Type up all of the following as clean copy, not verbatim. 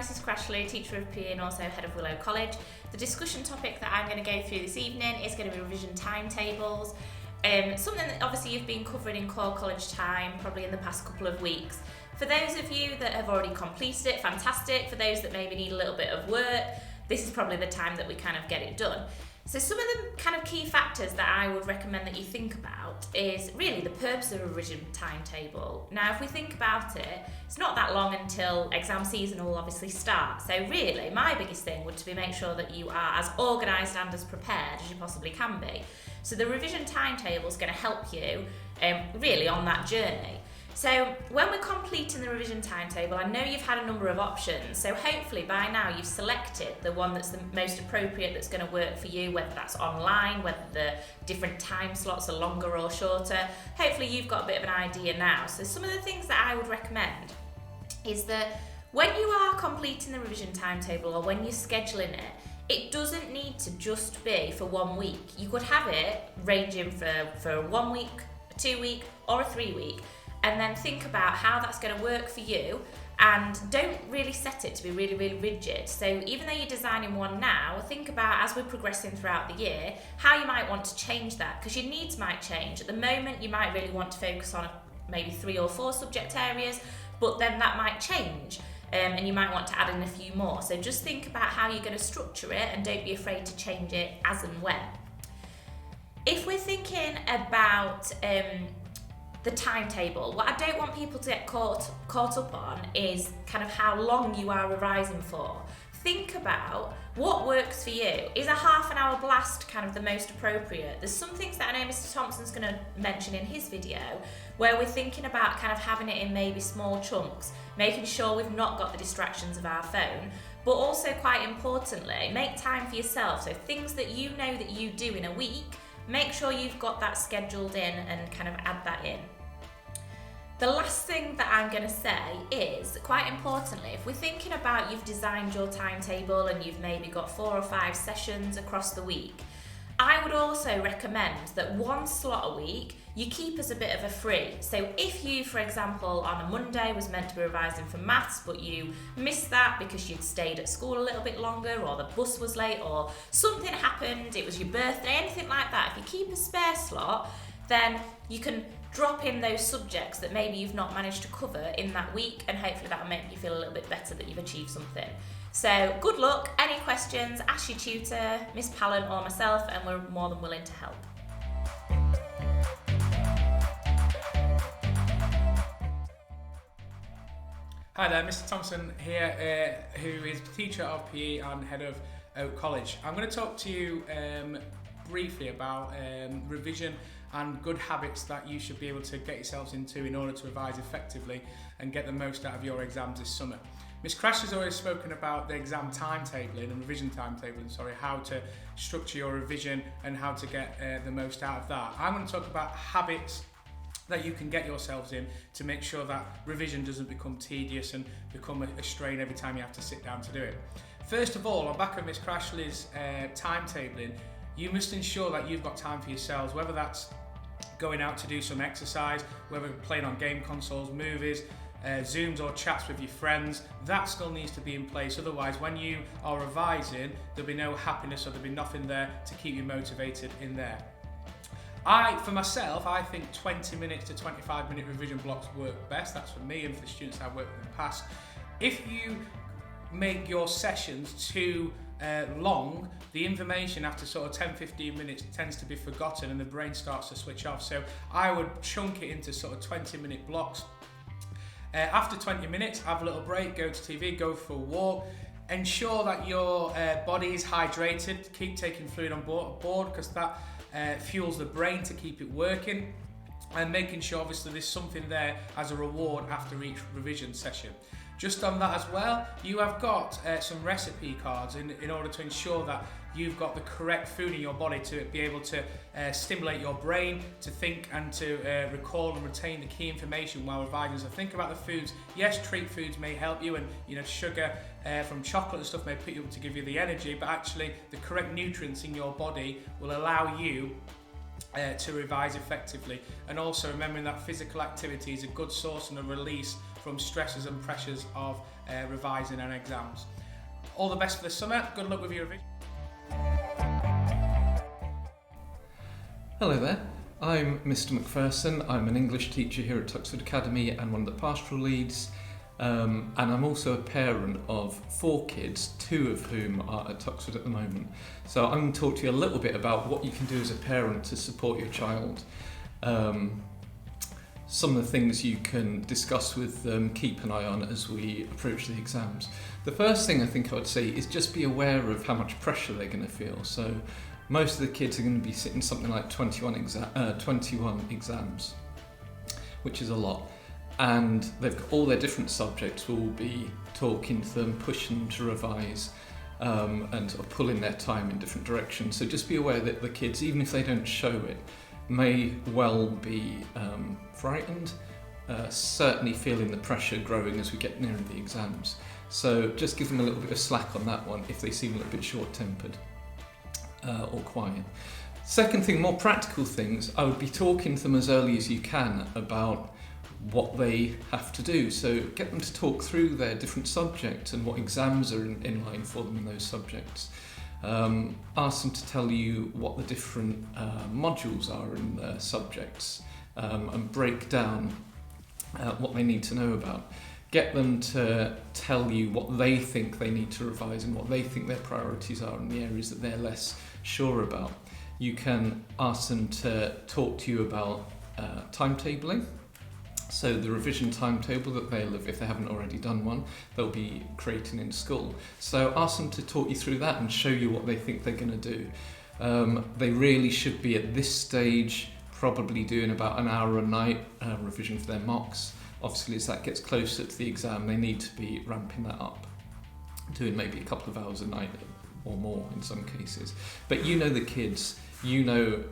Mrs Crashley, teacher of PE and also head of Willow College. The discussion topic that I'm going to go through this evening is going to be revision timetables. Something that obviously you've been covering in core college time, probably in the past couple of weeks. For those of you that have already completed it, fantastic. For those that maybe need a little bit of work, this is probably the time that we kind of get it done. So some of the kind of key factors that I would recommend that you think about is really the purpose of a revision timetable. Now, if we think about it, it's not that long until exam season will obviously start. So really, my biggest thing would be make sure that you are as organised and as prepared as you possibly can be. So the revision timetable is going to help you really on that journey. So when we're completing the revision timetable, I know you've had a number of options, so hopefully by now you've selected the one that's the most appropriate, that's going to work for you, whether that's online, whether the different time slots are longer or shorter. Hopefully you've got a bit of an idea now. So some of the things that I would recommend is that when you are completing the revision timetable or when you're scheduling it, it doesn't need to just be for 1 week. You could have it ranging for 1 week, a 2 week or a 3 week. And then think about how that's going to work for you, and don't really set it to be really, really rigid. So even though you're designing one now, think about, as we're progressing throughout the year, how you might want to change that, because your needs might change. At the moment, you might really want to focus on maybe 3 or 4 subject areas, but then that might change. And you might want to add in a few more. So just think about how you're going to structure it, and don't be afraid to change it as and when. If we're thinking about the timetable, what I don't want people to get caught up on is kind of how long you are revising for. Think about what works for you. Is a half an hour blast kind of the most appropriate? There's some things that I know Mr Thompson's going to mention in his video where we're thinking about kind of having it in maybe small chunks, making sure we've not got the distractions of our phone, but also quite importantly, make time for yourself. So things that you know that you do in a week, make sure you've got that scheduled in and kind of add that in. The last thing that I'm going to say is, quite importantly, if we're thinking about you've designed your timetable and you've maybe got 4 or 5 sessions across the week, I would also recommend that 1 slot a week you keep as a bit of a free. So if you, for example, on a Monday was meant to be revising for maths, but you missed that because you'd stayed at school a little bit longer, or the bus was late, or something happened, it was your birthday, anything like that, if you keep a spare slot, then you can drop in those subjects that maybe you've not managed to cover in that week, and hopefully that'll make you feel a little bit better that you've achieved something. So good luck. Any questions, ask your tutor, Miss Pallant or myself, and we're more than willing to help. Hi there, Mr Thompson here, who is teacher of PE and head of Oak College. I'm going to talk to you briefly about revision and good habits that you should be able to get yourselves into in order to revise effectively and get the most out of your exams this summer. Ms Crash has always spoken about the exam timetabling and revision timetabling, how to structure your revision and how to get the most out of that. I'm going to talk about habits that you can get yourselves in to make sure that revision doesn't become tedious and become a strain every time you have to sit down to do it. First of all, on back of Ms Crashley's timetabling, you must ensure that you've got time for yourselves, whether that's going out to do some exercise, whether playing on game consoles, movies, Zooms or chats with your friends. That still needs to be in place. Otherwise, when you are revising, there'll be no happiness or there'll be nothing there to keep you motivated in there. For myself, I think 20 minutes to 25 minute revision blocks work best. That's for me and for the students I've worked with in the past. If you make your sessions too long, the information after sort of 10-15 minutes tends to be forgotten and the brain starts to switch off. So I would chunk it into sort of 20-minute blocks. After 20 minutes, have a little break, go to TV, go for a walk. Ensure that your body is hydrated. Keep taking fluid on board because that fuels the brain to keep it working, and making sure obviously there's something there as a reward after each revision session. Just on that as well, you have got some recipe cards in order to ensure that you've got the correct food in your body to be able to stimulate your brain to think and to recall and retain the key information while revising. So think about the foods. Yes, treat foods may help you, and sugar from chocolate and stuff may put you up to give you the energy, but actually the correct nutrients in your body will allow you to revise effectively. And also remembering that physical activity is a good source and a release from stresses and pressures of revising and exams. All the best for the summer. Good luck with your revision. Hello there, I'm Mr McPherson. I'm an English teacher here at Tuxford Academy and one of the pastoral leads, and I'm also a parent of 4 kids, 2 of whom are at Tuxford at the moment. So I'm going to talk to you a little bit about what you can do as a parent to support your child. Some of the things you can discuss with them, keep an eye on as we approach the exams. The first thing I think I would say is just be aware of how much pressure they're going to feel. So most of the kids are going to be sitting something like 21 exams, which is a lot. And they've got all their different subjects will be talking to them, pushing them to revise, and sort of pulling their time in different directions. So just be aware that the kids, even if they don't show it, may well be frightened, certainly feeling the pressure growing as we get nearer the exams. So just give them a little bit of slack on that one if they seem a little bit short-tempered or quiet. Second thing, more practical things, I would be talking to them as early as you can about what they have to do. So get them to talk through their different subjects and what exams are in line for them in those subjects. Ask them to tell you what the different modules are in their subjects, and break down what they need to know about. Get them to tell you what they think they need to revise and what they think their priorities are in the areas that they're less sure about. You can ask them to talk to you about timetabling. So the revision timetable that they'll have, if they haven't already done one, they'll be creating in school. So ask them to talk you through that and show you what they think they're going to do. They really should be at this stage probably doing about an hour a night revision for their mocks. Obviously as that gets closer to the exam they need to be ramping that up, doing maybe a couple of hours a night or more in some cases. But you know the kids, you know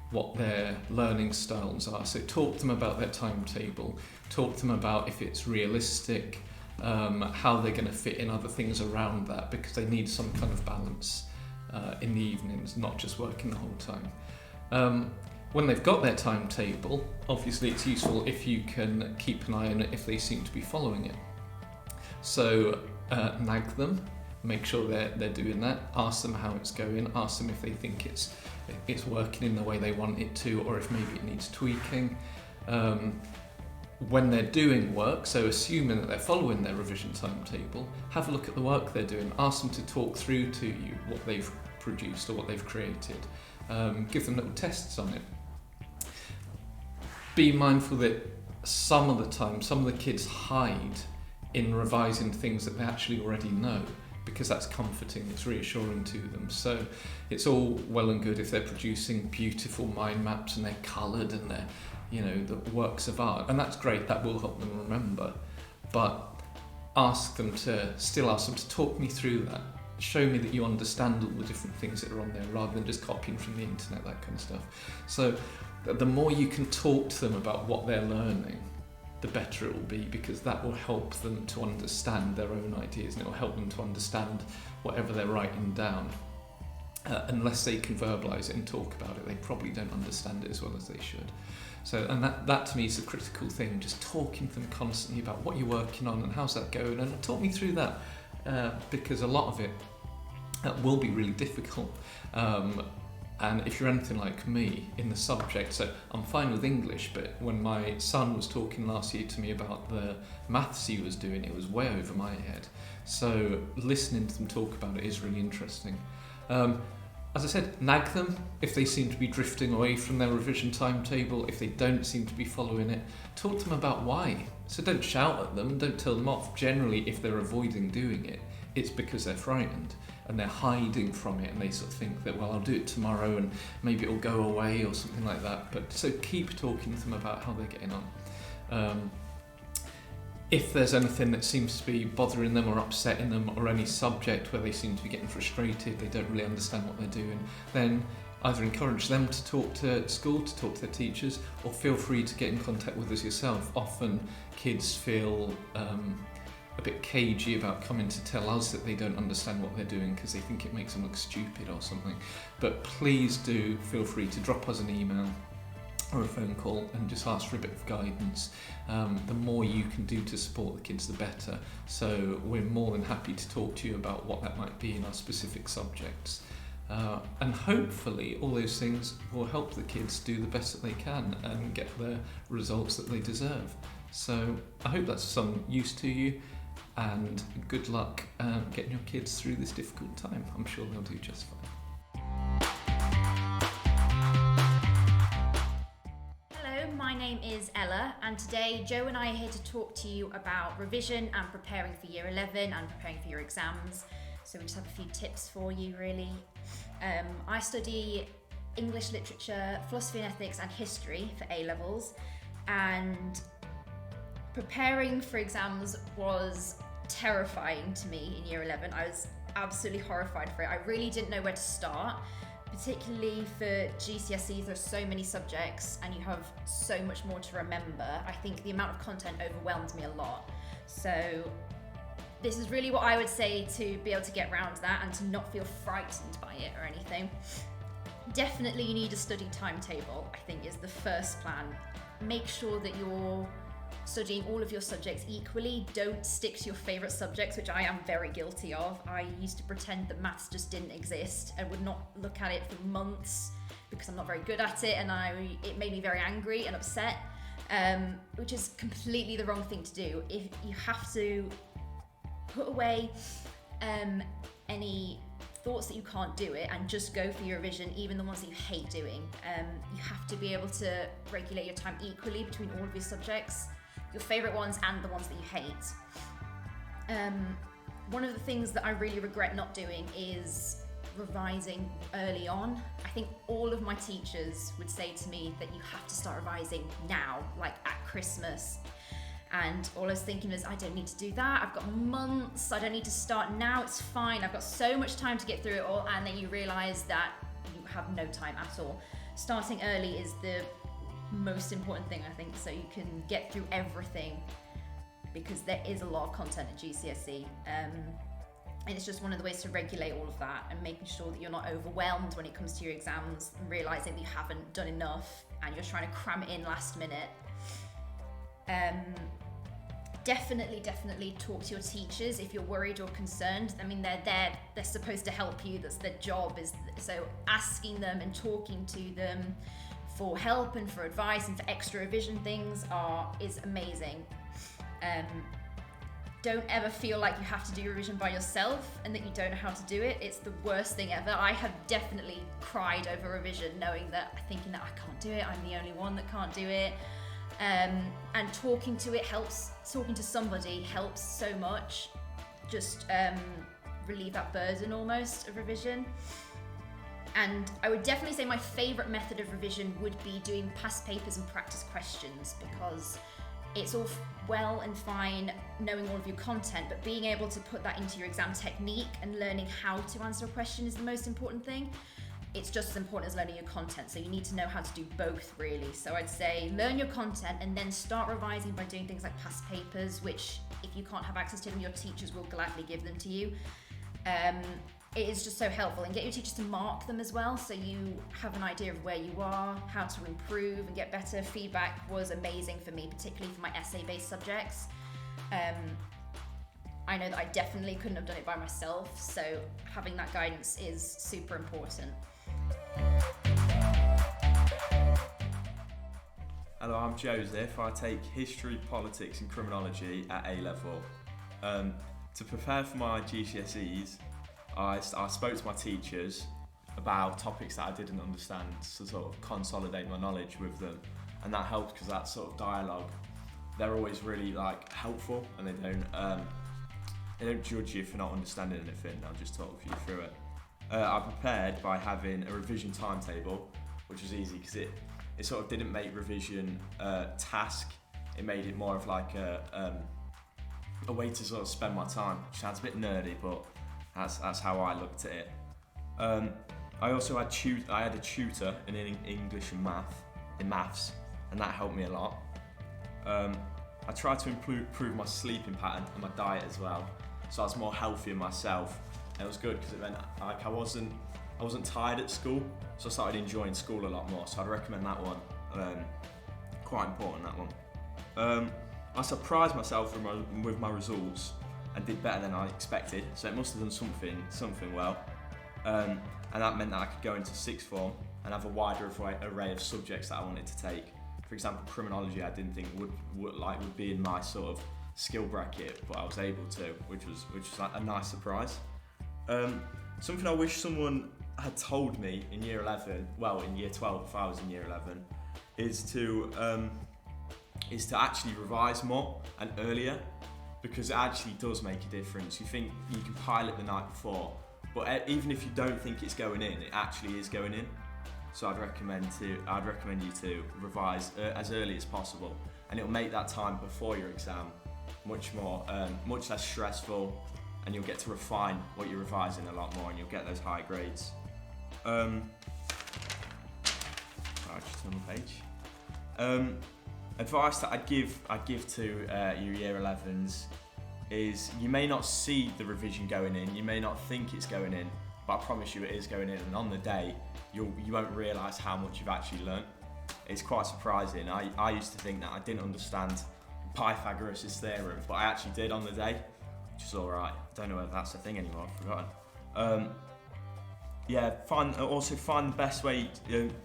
what their learning styles are. So talk to them about their timetable, talk to them about if it's realistic, how they're going to fit in other things around that, because they need some kind of balance in the evenings, not just working the whole time. When they've got their timetable, obviously it's useful if you can keep an eye on it if they seem to be following it. So nag them, make sure they're doing that, ask them how it's going, ask them if they think it's working in the way they want it to, or if maybe it needs tweaking. When they're doing work, so assuming that they're following their revision timetable, have a look at the work they're doing, ask them to talk through to you what they've produced or what they've created. Give them little tests on it. Be mindful that some of the time, some of the kids hide in revising things that they actually already know, because that's comforting, it's reassuring to them. So it's all well and good if they're producing beautiful mind maps and they're coloured and they're, the works of art, and that's great, that will help them remember. But ask them to talk me through that. Show me that you understand all the different things that are on there, rather than just copying from the internet, that kind of stuff. So the more you can talk to them about what they're learning, the better it will be, because that will help them to understand their own ideas, and it will help them to understand whatever they're writing down. Unless they can verbalise it and talk about it, they probably don't understand it as well as they should. So, and that to me is the critical thing, just talking to them constantly about what you're working on and how's that going, and talk me through that, because a lot of it will be really difficult. And if you're anything like me in the subject, so I'm fine with English, but when my son was talking last year to me about the maths he was doing, it was way over my head. So listening to them talk about it is really interesting. As I said, nag them if they seem to be drifting away from their revision timetable, if they don't seem to be following it. Talk to them about why. So don't shout at them, don't tell them off. Generally, if they're avoiding doing it, it's because they're frightened and they're hiding from it, and they sort of think that, well, I'll do it tomorrow and maybe it'll go away or something like that. But so keep talking to them about how they're getting on. If there's anything that seems to be bothering them or upsetting them, or any subject where they seem to be getting frustrated, they don't really understand what they're doing, then either encourage them to talk to school, to talk to their teachers, or feel free to get in contact with us yourself. Often kids feel a bit cagey about coming to tell us that they don't understand what they're doing because they think it makes them look stupid or something. But please do feel free to drop us an email, or a phone call and just ask for a bit of guidance. The more you can do to support the kids, the better. So we're more than happy to talk to you about what that might be in our specific subjects. And hopefully all those things will help the kids do the best that they can and get the results that they deserve. So I hope that's some use to you, and good luck getting your kids through this difficult time. I'm sure they'll do just fine. My name is Ella, and today Joe and I are here to talk to you about revision and preparing for year 11 and preparing for your exams. So we just have a few tips for you really. I study English literature, philosophy and ethics and history for A-levels, and preparing for exams was terrifying to me in year 11. I was absolutely horrified for it. I really didn't know where to start. Particularly for GCSEs, there are so many subjects and you have so much more to remember. I think the amount of content overwhelmed me a lot. So this is really what I would say to be able to get around that and to not feel frightened by it or anything. Definitely you need a study timetable, I think, is the first plan. Make sure that you're studying all of your subjects equally. Don't stick to your favourite subjects, which I am very guilty of. I used to pretend that maths just didn't exist and would not look at it for months because I'm not very good at it, and it made me very angry and upset, which is completely the wrong thing to do. If you have to put away any thoughts that you can't do it and just go for your revision, even the ones that you hate doing. You have to be able to regulate your time equally between all of your subjects, your favourite ones and the ones that you hate. One of the things that I really regret not doing is revising early on. I think all of my teachers would say to me that you have to start revising now, like at Christmas. And all I was thinking was, I don't need to do that. I've got months. I don't need to start now. It's fine. I've got so much time to get through it all. And then you realise that you have no time at all. Starting early is the most important thing, I think, so you can get through everything, because there is a lot of content at GCSE. And it's just one of the ways to regulate all of that and making sure that you're not overwhelmed when it comes to your exams and realising that you haven't done enough and you're trying to cram it in last minute. Definitely talk to your teachers if you're worried or concerned. I mean, they're supposed to help you. That's their job. So asking them and talking to them for help and for advice and for extra revision things is amazing. Don't ever feel like you have to do revision by yourself and that you don't know how to do it. It's the worst thing ever. I have definitely cried over revision, thinking that I can't do it. I'm the only one that can't do it. And talking to it helps. Talking to somebody helps so much. Just relieve that burden almost of revision. And I would definitely say my favourite method of revision would be doing past papers and practice questions, because it's all well and fine knowing all of your content, but being able to put that into your exam technique and learning how to answer a question is the most important thing. It's just as important as learning your content, so you need to know how to do both really. So I'd say learn your content and then start revising by doing things like past papers, which if you can't have access to them, your teachers will gladly give them to you. It is just so helpful, and get your teachers to mark them as well, so you have an idea of where you are, how to improve and get better. Feedback was amazing for me, particularly for my essay-based subjects. I know that I definitely couldn't have done it by myself, so having that guidance is super important. Hello, I'm Joseph. I take history, politics and criminology at A-level. To prepare for my GCSEs, I spoke to my teachers about topics that I didn't understand to sort of consolidate my knowledge with them, and that helped because that sort of dialogue, they're always really helpful, and they don't judge you for not understanding anything. They'll just talk you through it. I prepared by having a revision timetable, which was easy because it sort of didn't make revision a task. It made it more of a way to sort of spend my time, which sounds a bit nerdy, but that's how I looked at it. I also had a tutor in English and maths, and that helped me a lot. I tried to improve my sleeping pattern and my diet as well, so I was more healthy in myself. And it was good because it meant I wasn't tired at school, so I started enjoying school a lot more. So I'd recommend that one. Quite important, that one. I surprised myself with my results and did better than I expected, so it must have done something well. And that meant that I could go into sixth form and have a wider array of subjects that I wanted to take. For example, criminology I didn't think would be in my sort of skill bracket, but I was able to, which was a nice surprise. Something I wish someone had told me in year 11, well in year 12 if I was in year 11, is to actually revise more and earlier, because it actually does make a difference. You think you can pilot the night before, but even if you don't think it's going in, it actually is going in. So I'd recommend you to revise as early as possible, and it'll make that time before your exam much less stressful, and you'll get to refine what you're revising a lot more, and you'll get those high grades. I'll just turn the page. Advice that I'd give to your year 11s is, you may not see the revision going in, you may not think it's going in, but I promise you it is going in, and on the day you won't realise how much you've actually learnt. It's quite surprising. I used to think that I didn't understand Pythagoras' theorem, but I actually did on the day, which is alright. I don't know whether that's a thing anymore, I've forgotten. Find the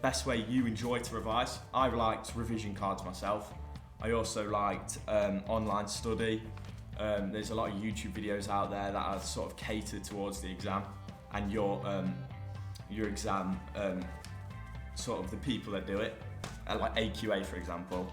best way you enjoy to revise. I liked revision cards myself. I also liked online study. There's a lot of YouTube videos out there that are sort of catered towards the exam and your exam, sort of the people that do it, like AQA for example.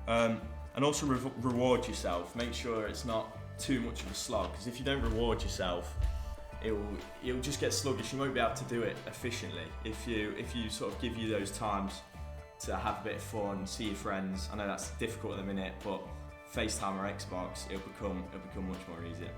And also reward yourself. Make sure it's not too much of a slog, because if you don't reward yourself, it'll just get sluggish. You won't be able to do it efficiently. If you sort of give you those times to have a bit of fun, see your friends. I know that's difficult at the minute, but FaceTime or Xbox, it'll become much more easier.